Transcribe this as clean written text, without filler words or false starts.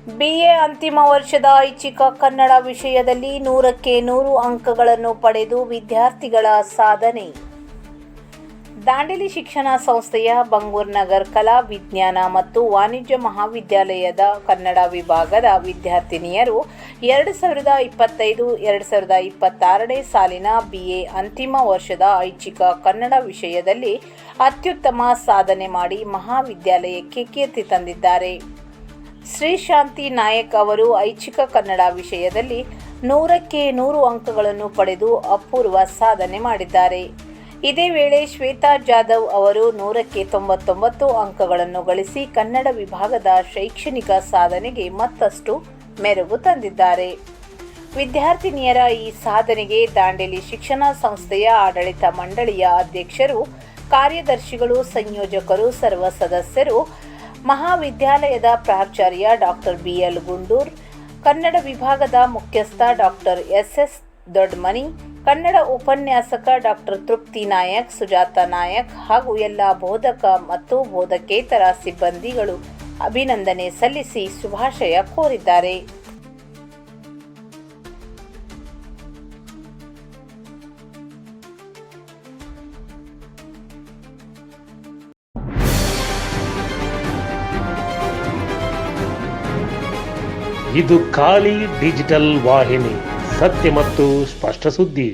BA ಅಂತಿಮ ವರ್ಷದ ಐಚ್ಛಿಕ ಕನ್ನಡ ವಿಷಯದಲ್ಲಿ 100ಕ್ಕೆ 100 ಅಂಕಗಳನ್ನು ಪಡೆದು ವಿದ್ಯಾರ್ಥಿಗಳ ಸಾಧನೆ. ದಾಂಡೇಲಿ ಶಿಕ್ಷಣ ಸಂಸ್ಥೆಯ ಬಂಗೂರ್ ನಗರ್ ಕಲಾ ವಿಜ್ಞಾನ ಮತ್ತು ವಾಣಿಜ್ಯ ಮಹಾವಿದ್ಯಾಲಯದ ಕನ್ನಡ ವಿಭಾಗದ ವಿದ್ಯಾರ್ಥಿನಿಯರು 2025-2026ನೇ ಸಾಲಿನ BA ಅಂತಿಮ ವರ್ಷದ ಐಚ್ಛಿಕ ಕನ್ನಡ ವಿಷಯದಲ್ಲಿ ಅತ್ಯುತ್ತಮ ಸಾಧನೆ ಮಾಡಿ ಮಹಾವಿದ್ಯಾಲಯಕ್ಕೆ ಕೀರ್ತಿ ತಂದಿದ್ದಾರೆ. ಶ್ರೀಶಾಂತಿ ನಾಯಕ್ ಅವರು ಐಚ್ಛಿಕ ಕನ್ನಡ ವಿಷಯದಲ್ಲಿ 100ಕ್ಕೆ 100 ಅಂಕಗಳನ್ನು ಪಡೆದು ಅಪೂರ್ವ ಸಾಧನೆ ಮಾಡಿದ್ದಾರೆ. ಇದೇ ವೇಳೆ ಶ್ವೇತಾ ಜಾಧವ್ ಅವರು 100ಕ್ಕೆ 99 ಅಂಕಗಳನ್ನು ಗಳಿಸಿ ಕನ್ನಡ ವಿಭಾಗದ ಶೈಕ್ಷಣಿಕ ಸಾಧನೆಗೆ ಮತ್ತಷ್ಟು ಮೆರುಗು ತಂದಿದ್ದಾರೆ. ವಿದ್ಯಾರ್ಥಿನಿಯರ ಈ ಸಾಧನೆಗೆ ದಾಂಡೇಲಿ ಶಿಕ್ಷಣ ಸಂಸ್ಥೆಯ ಆಡಳಿತ ಮಂಡಳಿಯ ಅಧ್ಯಕ್ಷರು, ಕಾರ್ಯದರ್ಶಿಗಳು, ಸಂಯೋಜಕರು, ಸರ್ವ ಸದಸ್ಯರು, ಮಹಾವಿದ್ಯಾಲಯದ ಪ್ರಾಚಾರ್ಯ ಡಾಕ್ಟರ್ BL ಗುಂಡೂರ್, ಕನ್ನಡ ವಿಭಾಗದ ಮುಖ್ಯಸ್ಥ ಡಾಕ್ಟರ್ SS ದೊಡ್ಮನಿ, ಕನ್ನಡ ಉಪನ್ಯಾಸಕ ಡಾಕ್ಟರ್ ತೃಪ್ತಿ ನಾಯಕ್, ಸುಜಾತ ನಾಯಕ್ ಹಾಗೂ ಎಲ್ಲ ಬೋಧಕ ಮತ್ತು ಬೋಧಕೇತರ ಸಿಬ್ಬಂದಿಗಳು ಅಭಿನಂದನೆ ಸಲ್ಲಿಸಿ ಶುಭಾಶಯ ಕೋರಿದ್ದಾರೆ. ಇದು ಖಾಲಿ ಡಿಜಿಟಲ್ ವಾಹಿನಿ, ಸತ್ಯ ಮತ್ತು ಸ್ಪಷ್ಟ ಸುದ್ದಿ.